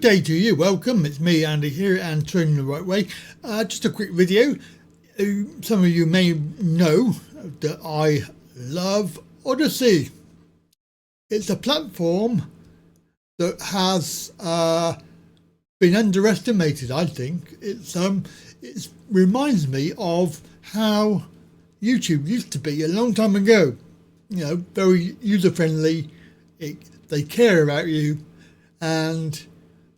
day to you. Welcome. It's me, Andy, here and Training the Right Way. Just a quick video. Some of you may know that I love Odysee. It's a platform that has been underestimated, I think. It reminds me of how YouTube used to be a long time ago. You know, very user-friendly. They care about you, and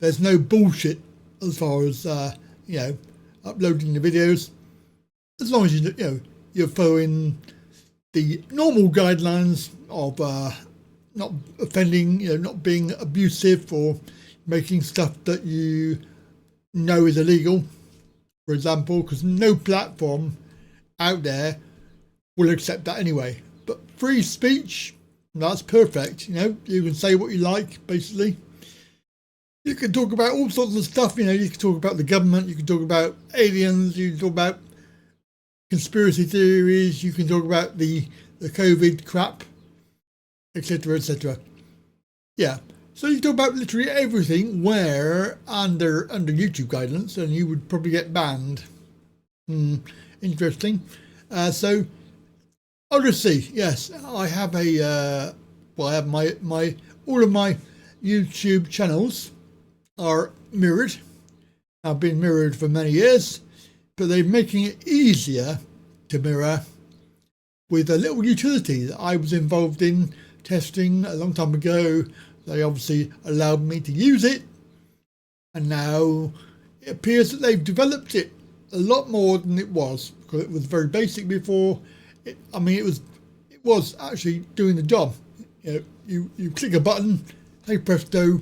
there's no bullshit as far as uploading the videos. As long as you're following the normal guidelines of not offending, not being abusive or making stuff that you know is illegal, for example, because no platform out there will accept that anyway. But free speech, that's perfect. You can say what you like, basically. You can talk about all sorts of stuff. You can talk about the government, you can talk about aliens, you can talk about conspiracy theories, you can talk about the COVID crap, etc., etc. Yeah, so you talk about literally everything where under YouTube guidance, and you would probably get banned. Interesting. So Odysee, yes, I have I have my all of my YouTube channels are mirrored. I've been mirrored for many years, but they're making it easier to mirror with a little utility that I was involved in testing a long time ago. They obviously allowed me to use it, and now it appears that they've developed it a lot more than it was, because it was very basic before. It was actually doing the job. You click a button, hey presto,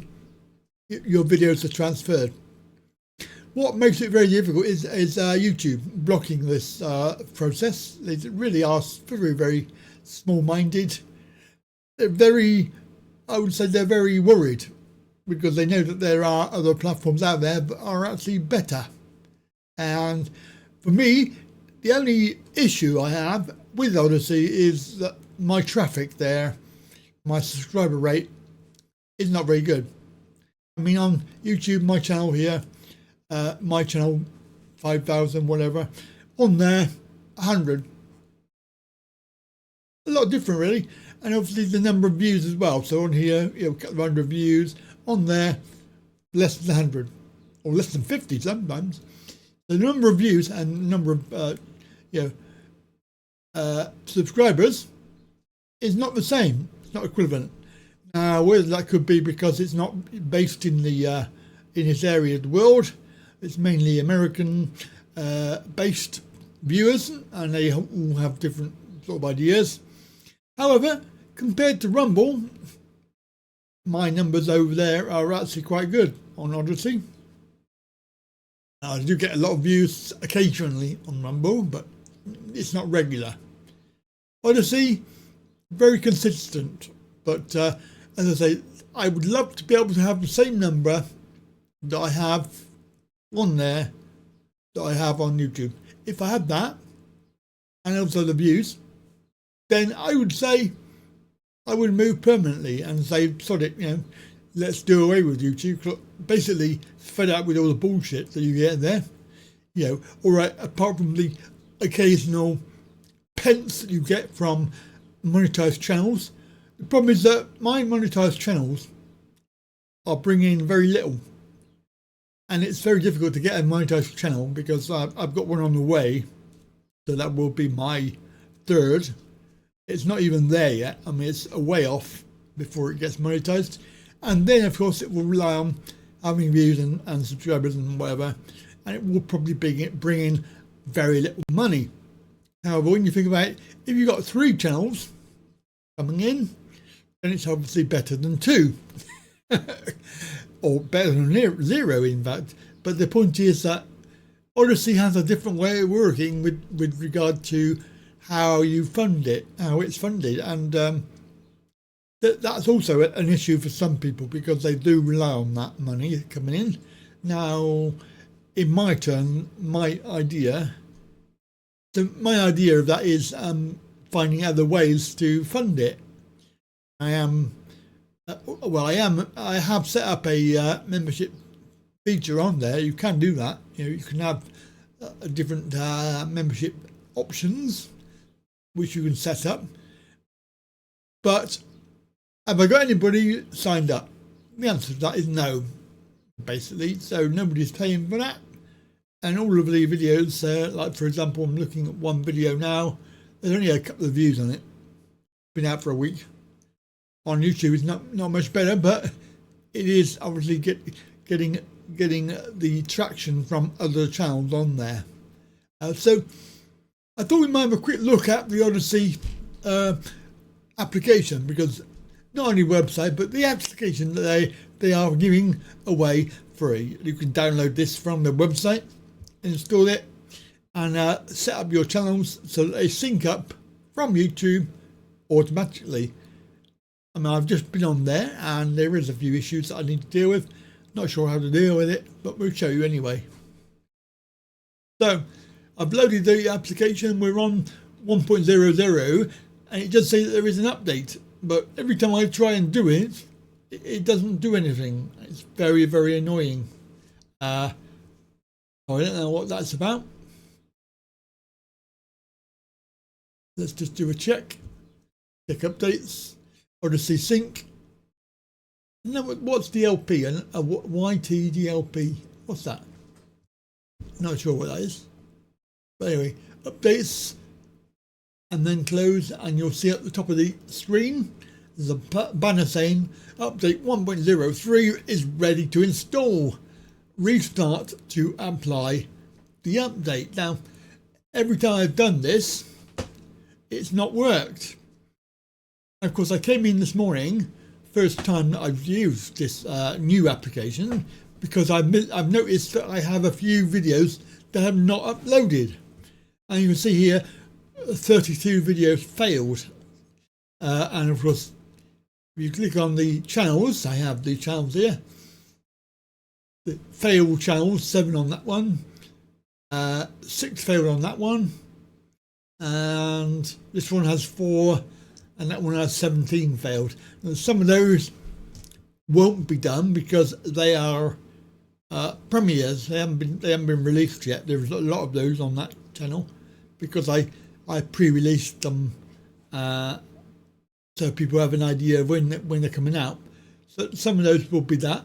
your videos are transferred. What makes it very difficult is YouTube blocking this process. They really are very, very small-minded. I would say they're very worried, because they know that there are other platforms out there that are actually better. And for me, the only issue I have with Odysee is that my traffic there, my subscriber rate, is not very good. I mean, on YouTube, my channel here, my channel 5,000 whatever, on there 100. A lot different really, and obviously the number of views as well. So on here, a couple of 100 views, on there less than 100 or less than 50 sometimes. The number of views and the number of subscribers is not the same. It's not equivalent. Now, whether that could be because it's not based in in this area of the world, it's mainly American based viewers, and they all have different sort of ideas. However, compared to Rumble, my numbers over there are actually quite good on Odysee. I do get a lot of views occasionally on Rumble, but it's not regular. Odysee, very consistent, but as I say, I would love to be able to have the same number that I have on there that I have on YouTube. If I had that, and also the views, then I would say I would move permanently and say, sod it, let's do away with YouTube. Basically, fed up with all the bullshit that you get in there. All right, apart from the occasional pence that you get from monetized channels. The problem is that my monetized channels are bringing very little, and it's very difficult to get a monetized channel because I've got one on the way, so that will be my third. It's not even there yet. I mean, it's a way off before it gets monetized, and then of course it will rely on having views and subscribers and whatever, and it will probably bring in very little money. However, when you think about it, if you've got 3 channels coming in, then it's obviously better than 2. Or better than 0, in fact. But the point is that Odysee has a different way of working with regard to how you fund it, how it's funded. And that's also an issue for some people, because they do rely on that money coming in. Now, in my turn, my idea of that is finding other ways to fund it. I have set up a membership feature on there. You can do that. You can have different membership options which you can set up. But have I got anybody signed up? The answer to that is no, basically. So nobody's paying for that. And all of the videos, like for example, I'm looking at one video now. There's only a couple of views on it. Been out for a week. On YouTube, it's not much better, but it is obviously getting the traction from other channels on there. So I thought we might have a quick look at the Odysee application, because not only website but the application that they are giving away free. You can download this from the website, install it, and set up your channels so that they sync up from YouTube automatically. I mean, I've just been on there and there is a few issues that I need to deal with. Not sure how to deal with it, but we'll show you anyway. So I've loaded the application. We're on 1.00 and it does say that there is an update, but every time I try and do it, it doesn't do anything. It's very, very annoying. I don't know what that's about. Let's just do a check. Check updates. Odysee sync. No, what's DLP? And YTDLP? What's that? Not sure what that is. But anyway, updates, and then close, and you'll see at the top of the screen there's a banner saying update 1.03 is ready to install. Restart to apply the update. Now, every time I've done this, it's not worked. Of course, I came in this morning, first time that I've used this new application, because I've noticed that I have a few videos that have not uploaded. And you can see here, 32 videos failed. And of course, if you click on the channels, I have the channels here. The failed channels, 7 on that one, 6 failed on that one, and this one has 4. And that one has 17 failed. Now, some of those won't be done because they are premieres. They haven't been released yet. There's a lot of those on that channel because I pre-released them so people have an idea of when they're coming out. So some of those will be that.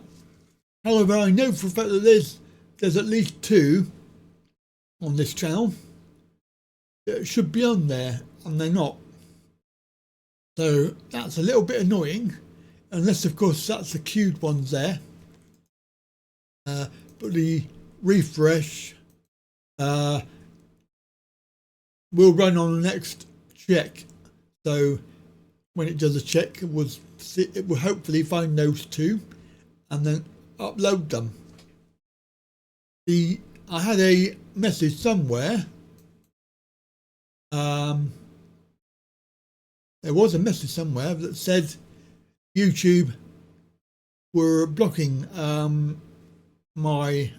However, I know for a fact that there's at least 2 on this channel that should be on there, and they're not. So that's a little bit annoying, unless of course that's the queued ones there. But the refresh will run on the next check. So when it does a check, it will hopefully find those 2 and then upload them. I had a message somewhere. There was a message somewhere that said YouTube were blocking my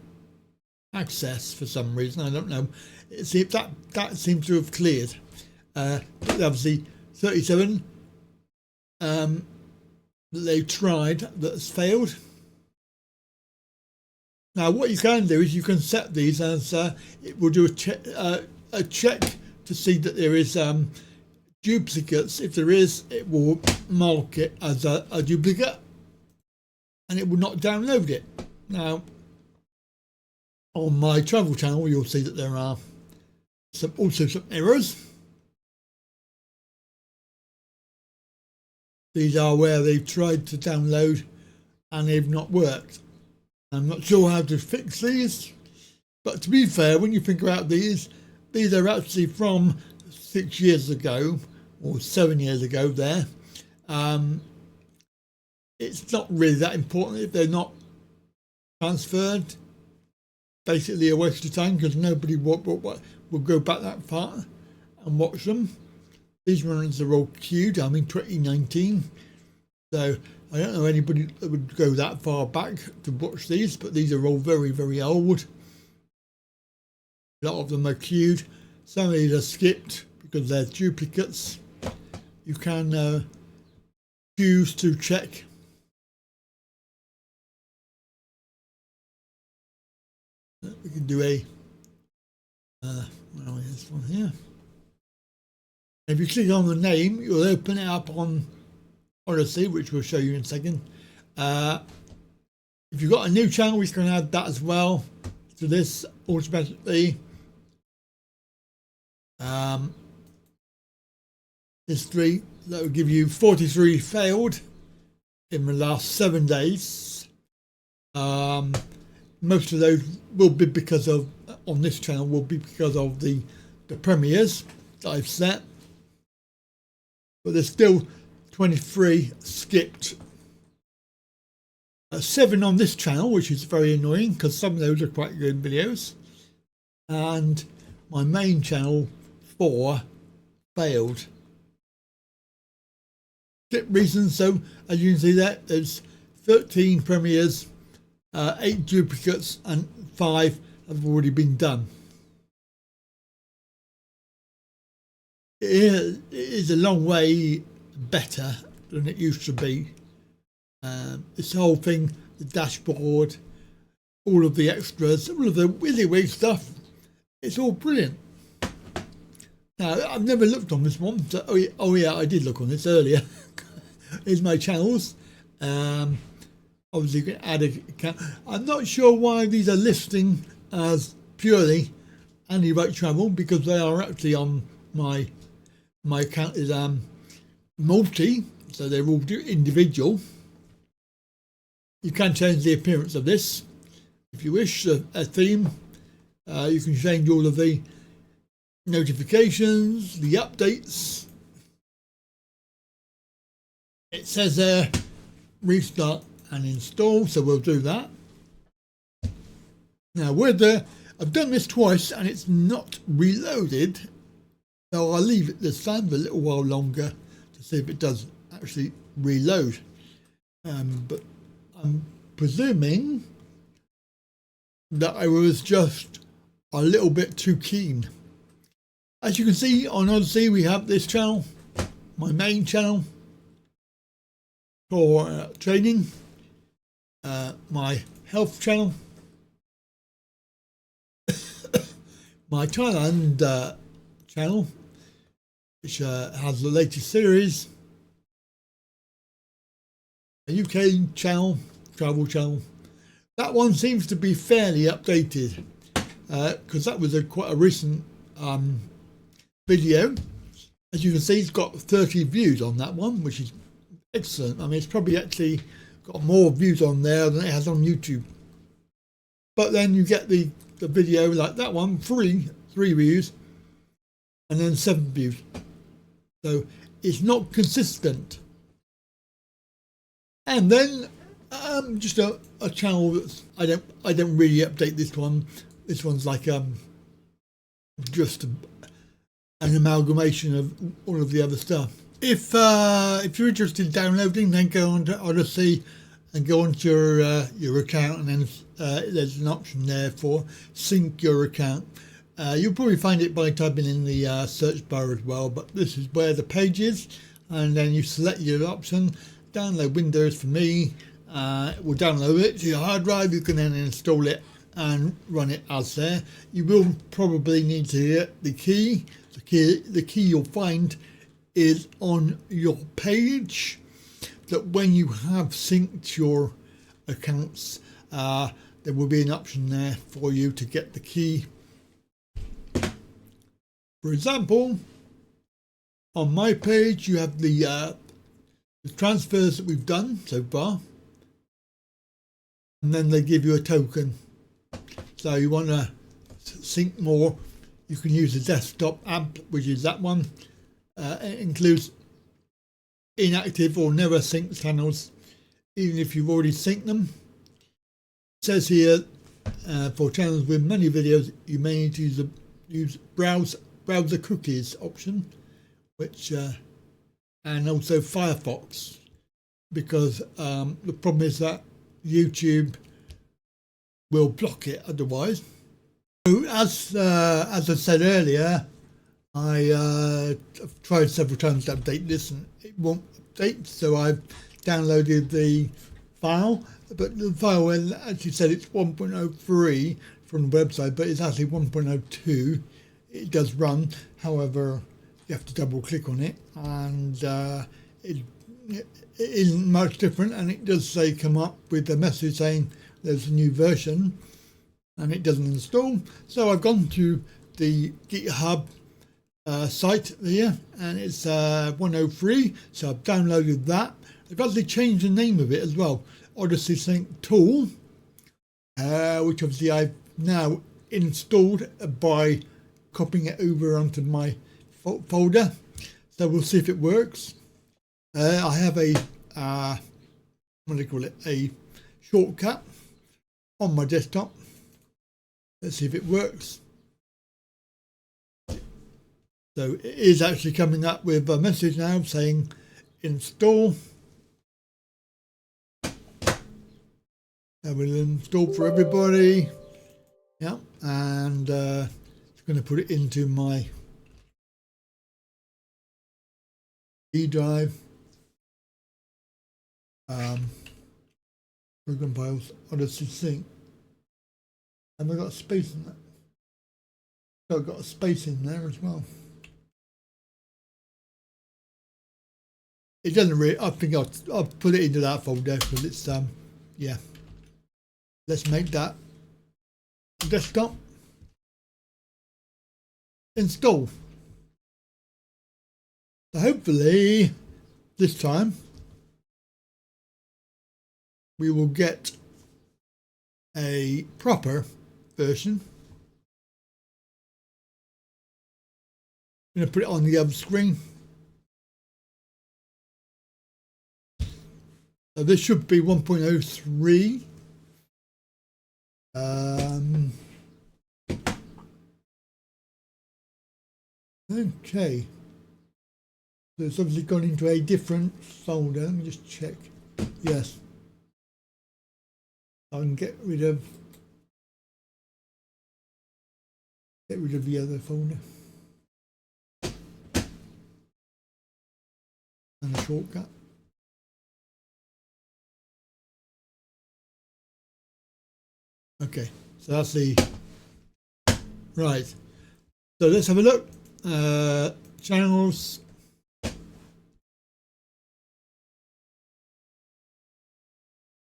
access for some reason. I don't know. That seems to have cleared. Obviously, 37 that they've tried that's failed. Now, what you can do is you can set these as it will do a check to see that there is duplicates. If there is, it will mark it as a duplicate and it will not download it. Now, on my travel channel, you'll see that there are also some errors. These are where they've tried to download and they've not worked. I'm not sure how to fix these, but to be fair, when you think about these are actually from 6 years ago or 7 years ago there. It's not really that important if they're not transferred. Basically a waste of time because nobody will go back that far and watch them. These ones are all queued. I'm in 2019, so I don't know anybody that would go that far back to watch these, but these are all very, very old. A lot of them are queued. Some of these are skipped because they're duplicates. You can choose to check We can do a this one here. If you click on the name, you'll open it up on Odysee, which we'll show you in a second. If you've got a new channel, we can add that as well to this automatically. History, that will give you 43 failed in the last 7 days. Most of those will be because of, on this channel, will be because of the premieres that I've set. But there's still 23 skipped. 7 on this channel, which is very annoying because some of those are quite good videos. And my main channel, 4 failed. Skip reasons, so as you can see that there's 13 premieres, 8 duplicates and 5 have already been done. It is a long way better than it used to be. This whole thing, the dashboard, all of the extras, all of the WYSIWYG stuff, it's all brilliant. Now, I've never looked on this one, so, oh yeah, I did look on this earlier. Here's my channels. Obviously you can add a account. I'm not sure why these are listing as purely anti-right travel, because they are actually on my account is multi, so they're all individual. You can change the appearance of this if you wish, a theme. You can change all of the notifications, the updates. It says there restart and install, so we'll do that. Now I've done this twice and it's not reloaded, so I'll leave it this time for a little while longer to see if it does actually reload. But I'm presuming that I was just a little bit too keen. As you can see on Odysee, we have this channel, my main channel for training, my health channel, my Thailand channel, which has the latest series, a UK channel, travel channel. That one seems to be fairly updated because that was quite a recent video. As you can see, it's got 30 views on that one, which is excellent. I mean, it's probably actually got more views on there than it has on YouTube. But then you get the video like that one, three views, and then 7 views. So it's not consistent. And then just a channel that's I don't really update this one. This one's like just an amalgamation of all of the other stuff. If you're interested in downloading, then go on to Odysee and go onto your account, and then there's an option there for sync your account. You'll probably find it by typing in the search bar as well, but this is where the page is, and then you select your option, download Windows for me, it will download it to your hard drive. You can then install it and run it as there. You will probably need to get the key. The key you'll find is on your page, that when you have synced your accounts, there will be an option there for you to get the key. For example, on my page you have the transfers that we've done so far, and then they give you a token. So you want to sync more, you can use the desktop app, which is that one. It includes inactive or never synced channels, even if you've already synced them. It says here, for channels with many videos, you may need to use browser cookies option, which and also Firefox, because the problem is that YouTube will block it otherwise. So as I said earlier, I've tried several times to update this and it won't update, so I've downloaded the file, but the file actually said it's 1.03, from the website, but it's actually 1.02. It does run, however, you have to double click on it, and it isn't much different, and it does say come up with a message saying there's a new version, and it doesn't install. So I've gone to the GitHub site here, and it's 103, so I've downloaded that. I've actually changed the name of it as well, Odysee Sync Tool, which obviously I've now installed by copying it over onto my folder. So we'll see if it works. I have a what do you call it, a shortcut on my desktop. Let's see if it works. So it is actually coming up with a message now saying install. I will install for everybody. Yeah, and it's going to put it into my D drive. Program files, Odysee Sync. Have I got a space in that? I've got a space in there as well. It doesn't really, I think I'll put it into that folder because it's, yeah. Let's make that desktop. Install. So hopefully this time we will get a proper version. I'm going to put it on the other screen. So this should be 1.03. Okay. So it's obviously gone into a different folder. Let me just check. Yes. I can get rid of the other folder. And a shortcut. Okay, so that's the right. So let's have a look. Channels.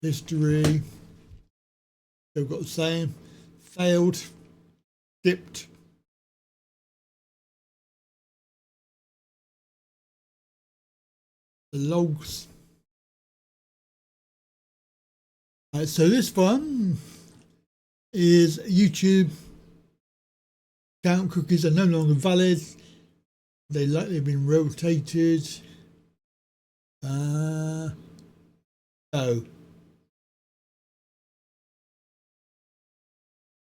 History. They've got the same. Failed. Dipped. The logs. Right, so this one is YouTube. Account cookies are no longer valid. They likely have been rotated. Oh.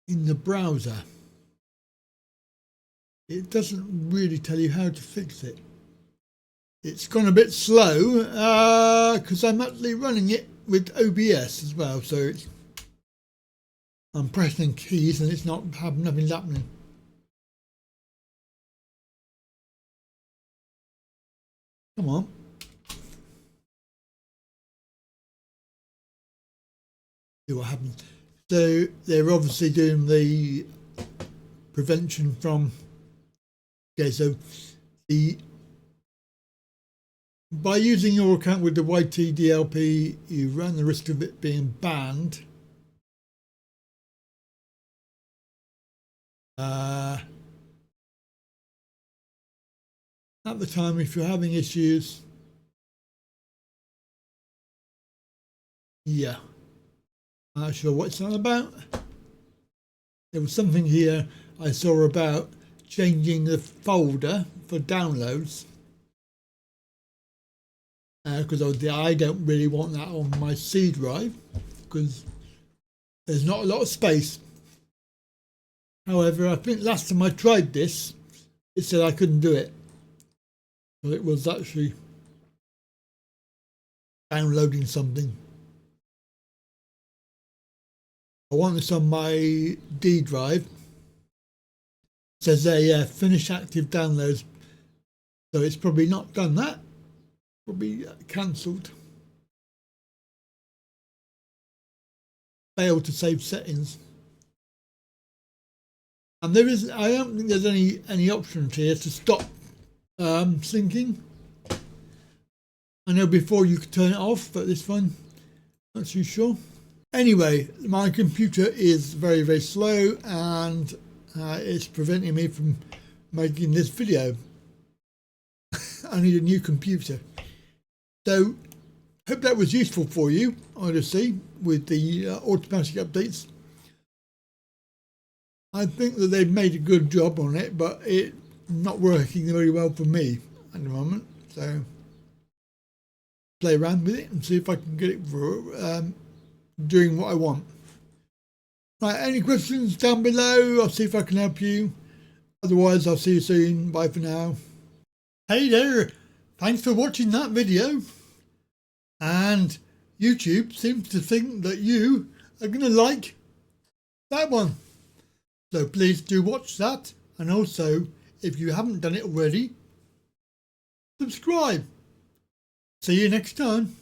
In the browser. It doesn't really tell you how to fix it. It's gone a bit slow because I'm actually running it with OBS as well, so I'm pressing keys and it's not having nothing happening. Come on. See what happens. So they're obviously doing the prevention from. Okay, so by using your account with the YTDLP, you run the risk of it being banned. At the time, if you're having issues, yeah, I'm not sure what it's all about. There was something here I saw about changing the folder for downloads. Because I don't really want that on my C drive because there's not a lot of space. However, I think last time I tried this, it said I couldn't do it. So it was actually downloading something. I want this on my D drive. It says there, finish active downloads. So it's probably not done that. Probably cancelled. Failed to save settings. And I don't think there's any options here to stop syncing. I know before you could turn it off, but this one, not too sure. Anyway, my computer is very, very slow, and it's preventing me from making this video. I need a new computer. So, hope that was useful for you, Odysee, with the automatic updates. I think that they've made a good job on it, but it's not working very well for me at the moment. So, play around with it and see if I can get it for doing what I want. Right, any questions down below? I'll see if I can help you. Otherwise, I'll see you soon. Bye for now. Hey there, thanks for watching that video. And YouTube seems to think that you are going to like that one. So please do watch that. And also, if you haven't done it already, subscribe. See you next time.